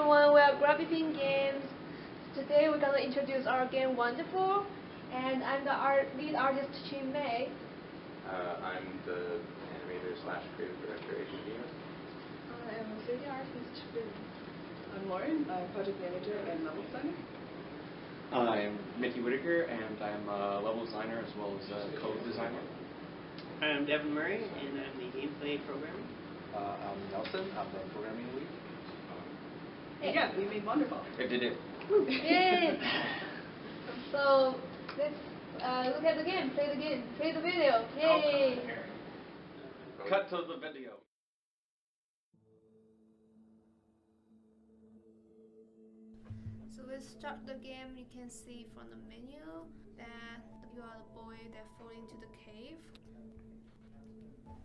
everyone, we are Gravity Games. Today we're going to introduce our game WanderFall, and I'm the lead artist Chin Mei. I'm the animator slash creative director Asian Gina. I'm 3D artist Bin. I'm Lauren, project manager and level designer. I'm Mickey Whitaker, and I'm a level designer as well as a code designer. I'm Devin Murray, and I'm the gameplay programmer. I'm Nelson. I'm the programming lead. Yeah, we made WanderFall. I did it. Yay! So let's look at the game, play the game, play the video. Yay! Cut to the video. So let's start the game. You can see from the menu that you are the boy that fall into the cave.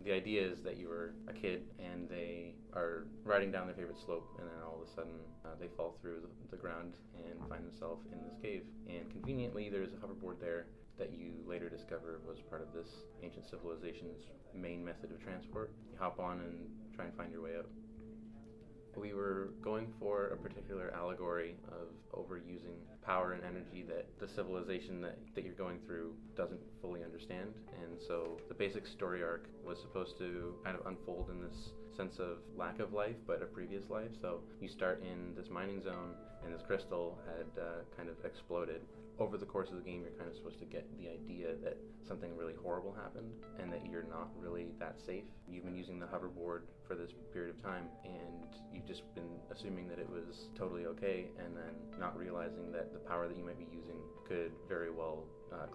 The idea is that you were a kid and they are riding down their favorite slope, and then all of a sudden they fall through the ground and find themselves in this cave. And conveniently there's a hoverboard there that you later discover was part of this ancient civilization's main method of transport. You hop on and try and find your way out. We were going for a particular allegory of overusing power and energy that the civilization that you're going through doesn't fully understand. And so the basic story arc was supposed to kind of unfold in this sense of lack of life, but a previous life. So you start in this mining zone, and this crystal had kind of exploded. Over the course of the game, you're kind of supposed to get the idea that something really horrible happened and that you're not really that safe. You've been using the hoverboard for this period of time, and you've just been assuming that it was totally okay, and then not realizing that the power that you might be using could very well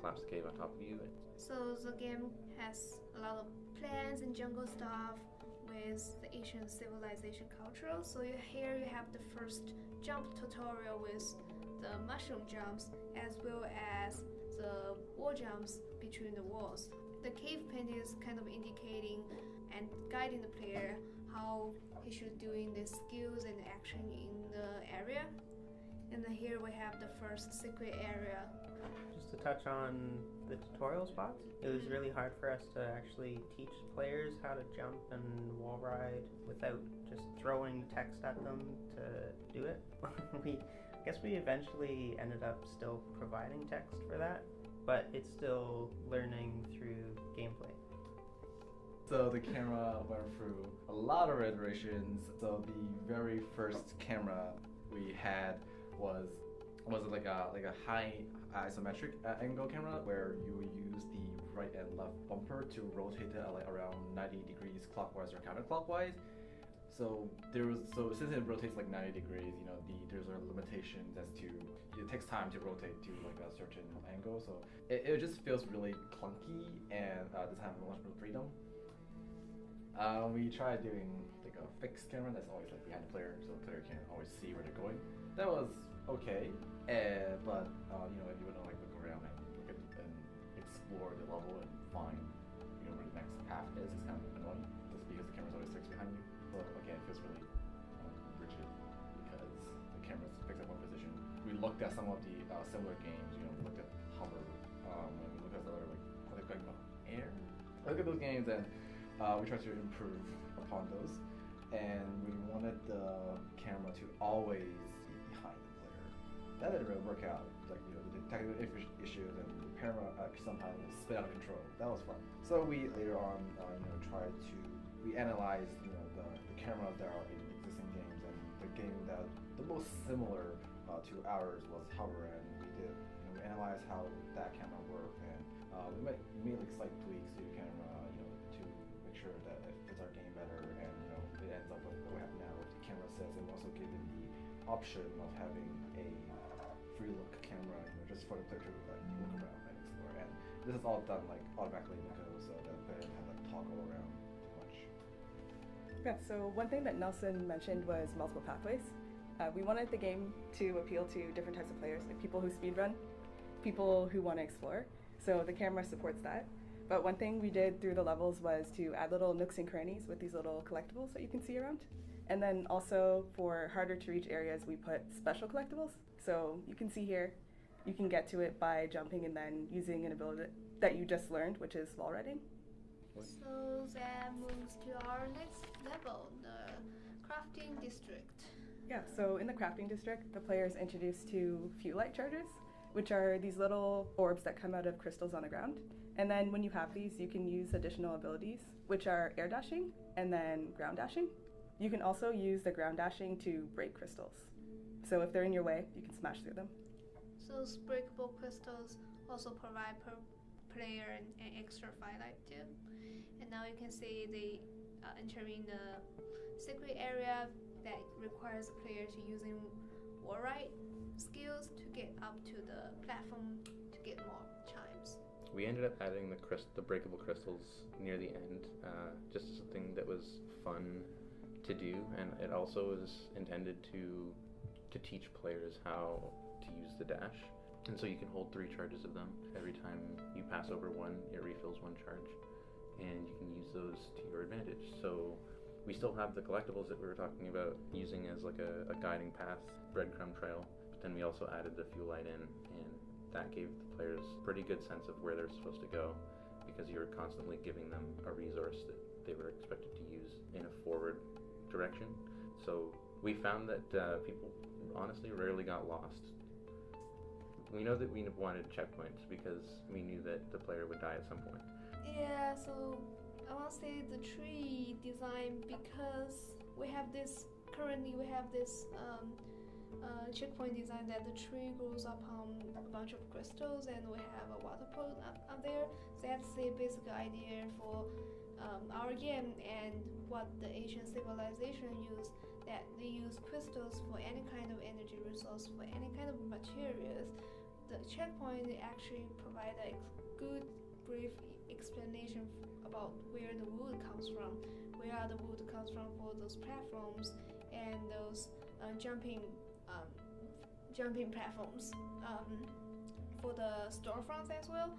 collapse the cave on top of you. So the game has a lot of plants and jungle stuff with the Asian civilization culture. So here you have the first jump tutorial with the mushroom jumps as well as the wall jumps between the walls. The cave paint is kind of indicating and guiding the player how he should doing the skills and action in the area. And then here we have the first secret area. Just to touch on the tutorial spots, it was really hard for us to actually teach players how to jump and wall ride without just throwing text at them to do it. I guess we eventually ended up still providing text for that, but it's still learning through gameplay. So the camera went through a lot of iterations. So the very first camera we had was like a high isometric angle camera where you would use the right and left bumper to rotate it like around 90 degrees clockwise or counterclockwise. So since it rotates like 90 degrees, there's limitations as to it takes time to rotate to like a certain angle. So it just feels really clunky and doesn't have much freedom. We tried doing like a fixed camera that's always like behind the player, so the player can always see where they're going. That was okay, but if you want to like look around and explore the level and find where the next path is, it's kind of annoying just because the camera's always fixed behind you. So again, it feels really rigid because the camera's fixed at one position. We looked at some of the similar games, we looked at Hover, and we looked at the other like Air. I look at those games and we tried to improve upon those, and we wanted the camera to always be behind the player. That didn't really work out. Like the technical issues and the camera somehow spit out of control. That was fun. So we later on we analyzed the cameras that are in existing games, and the game that the most similar to ours was Hover, and we analyzed how that camera worked, and we made like slight tweaks to the camera, to make sure that it fits our game better, and it ends up with what we have now with the camera sets, and also given the option of having a free look camera, just for the player to like look around and explore. And this is all done like automatically in the code, so that the player doesn't have to toggle around too much. Yeah, so one thing that Nelson mentioned was multiple pathways. We wanted the game to appeal to different types of players, like people who speedrun, people who want to explore. So the camera supports that. But one thing we did through the levels was to add little nooks and crannies with these little collectibles that you can see around. And then also for harder to reach areas, we put special collectibles. So you can see here, you can get to it by jumping and then using an ability that you just learned, which is wall riding. So that moves to our next level, the crafting district. Yeah, so in the crafting district, the player is introduced to Fuelite charges, which are these little orbs that come out of crystals on the ground. And then when you have these, you can use additional abilities, which are air dashing and then ground dashing. You can also use the ground dashing to break crystals. So if they're in your way, you can smash through them. So those breakable crystals also provide per player an extra firelight too. And now you can see they entering the secret area that requires the player to using warrite skills to get up to the platform to get more chimes. We ended up adding the breakable crystals near the end, just as something that was fun to do, and it also is intended to teach players how to use the dash. And so you can hold 3 charges of them. Every time you pass over one, it refills 1 charge, and you can use those to your advantage. So we still have the collectibles that we were talking about using as like a guiding path, breadcrumb trail, but then we also added the Fuelite in, and that gave the players a pretty good sense of where they're supposed to go, because you were constantly giving them a resource that they were expected to use in a forward direction. So we found that people honestly rarely got lost. We know that we wanted checkpoints because we knew that the player would die at some point. Yeah, so I want to say the tree design, because currently we have this checkpoint design that the tree grows upon a bunch of crystals, and we have a water pot up there. So that's the basic idea for our game, and what the ancient civilization used, that they use crystals for any kind of energy resource, for any kind of materials. The checkpoint actually provide a good brief explanation about where the wood comes from, where the wood comes from for those platforms and those jumping platforms for the storefronts as well.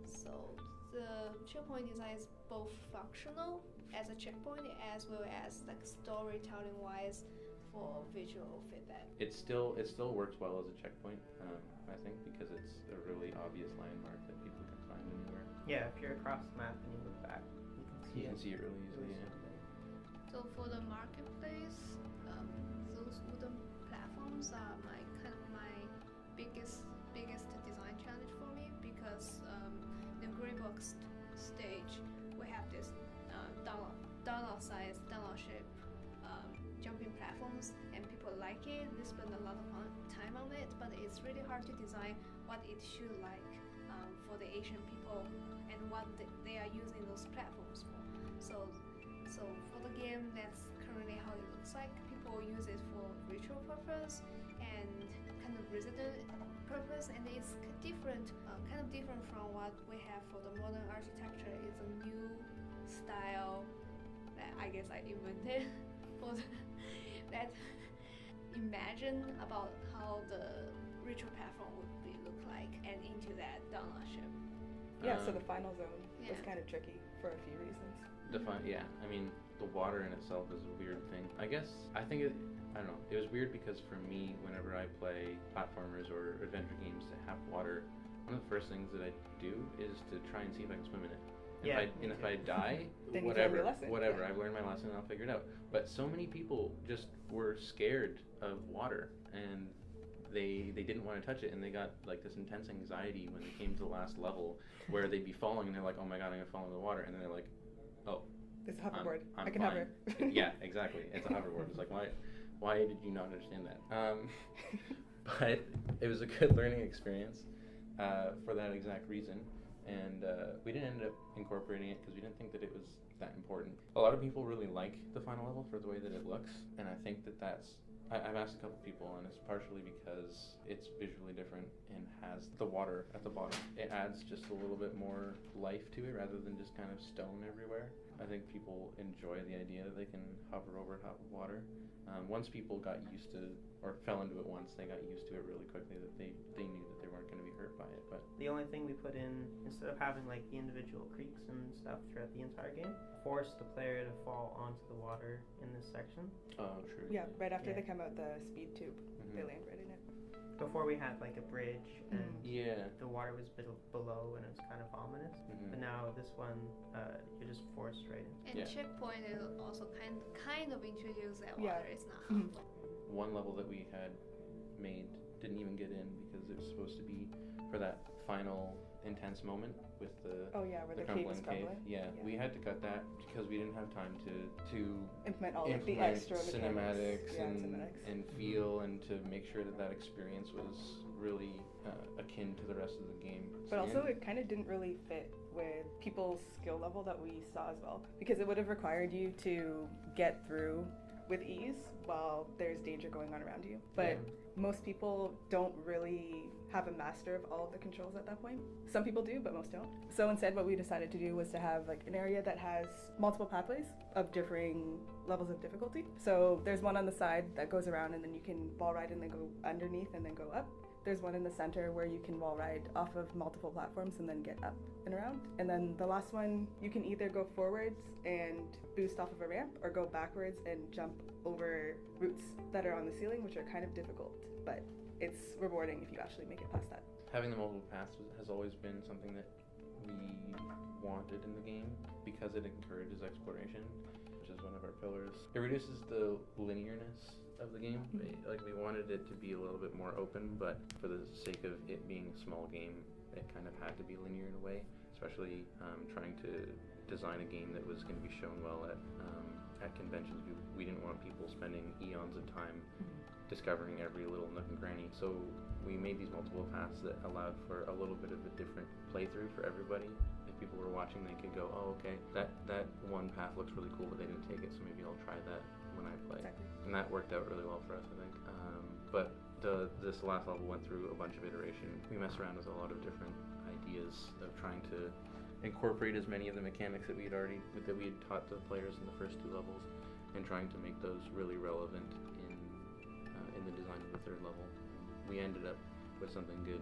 So the checkpoint design is both functional as a checkpoint as well as like storytelling wise for visual feedback. It still works well as a checkpoint, I think, because it's a really obvious landmark that people can find anywhere. Yeah, if you're across the map and you look back, you can see it really easily. Yeah. So for the marketplace, those wooden platforms are my biggest design challenge for me, because the gray box stage we have this download shape jumping platforms, and people like it. They spend a lot of time on it, but it's really hard to design what it should like for the Asian people and what they are using those platforms for. So for the game, that's currently how it looks like. People use it for ritual purpose and kind of resident purpose, and it's different, kind of different from what we have for the modern architecture. It's a new style that I guess I invented for that imagine about how the ritual platform would look like, and into that download ship. Yeah, so the final zone was Yeah. kind of tricky for a few reasons. Yeah, I mean, the water in itself is a weird thing. I think I don't know, it was weird because for me, whenever I play platformers or adventure games that have water, one of the first things that I do is to try and see if I can swim in it. If I die, Then you've learned your lesson. whatever, Yeah. I've learned my lesson and I'll figure it out. But so many people just were scared of water, and they didn't want to touch it, and they got like this intense anxiety when they came to the last level where they'd be falling, and they're like, oh my god, I'm gonna fall in the water, and then they're like, oh, There's a hoverboard. I'm I can fine. hover. Yeah, exactly. It's a hoverboard. It's like, why did you not understand that? But it was a good learning experience for that exact reason. And we didn't end up incorporating it because we didn't think that it was that important. A lot of people really like the final level for the way that it looks, and I think that's... I've asked a couple people, and it's partially because it's visually different and has the water at the bottom. It adds just a little bit more life to it rather than just kind of stone everywhere. I think people enjoy the idea that they can hover over top of water. Once people got used to, or fell into it once, they got used to it really quickly, that they knew that they weren't going to be hurt by it. But The only thing we put in, instead of having like the individual creeks and stuff throughout the entire game, forced the player to fall onto the water in this section. oh, true. Yeah, right after Yeah. they come out the speed tube, Mhm. they land right in it. Before we had like a bridge, and Yeah. the water was below, and it was kind of ominous. Mhm. But now this one, you're just forced right in. And Yeah. checkpoint is also kind of introduce that Yeah. water is not Mhm. harmful. one level that we had made didn't even get in because it was supposed to be for that final intense moment with the Oh yeah, where the cave was crumbling crumbling. Yeah, we had to cut that because we didn't have time to Implement all of the implement extra cinematics mechanics. Yeah, and feel and to make sure that that experience was really akin to the rest of the game. But So also, it kind of didn't really fit with people's skill level that we saw as well, because it would have required you to get through with ease while there's danger going on around you. But most people don't really have a master of all of the controls at that point. Some people do, but most don't. So instead, what we decided to do was to have like an area that has multiple pathways of differing levels of difficulty. So there's one on the side that goes around, and then you can wall ride and then go underneath and then go up. There's one in the center where you can wall ride off of multiple platforms and then get up and around. And then the last one, you can either go forwards and boost off of a ramp or go backwards and jump over roots that are on the ceiling, which are kind of difficult, but it's rewarding if you actually make it past that. having the multiple paths has always been something that we wanted in the game because it encourages exploration, which is one of our pillars. It reduces the linearness of the game. Like, we wanted it to be a little bit more open, but for the sake of it being a small game, it kind of had to be linear in a way, especially trying to design a game that was going to be shown well at conventions. We didn't want people spending eons of time discovering every little nook and cranny, so we made these multiple paths that allowed for a little bit of a different playthrough for everybody. If people were watching, they could go, oh, okay, that one path looks really cool, but they didn't take it, so maybe I'll try that when I play. Exactly. And that worked out really well for us, I think. But this last level went through a bunch of iteration. We messed around with a lot of different ideas of trying to incorporate as many of the mechanics that we had taught the players in the first two levels, and trying to make those really relevant in the design of the third level. We ended up with something good.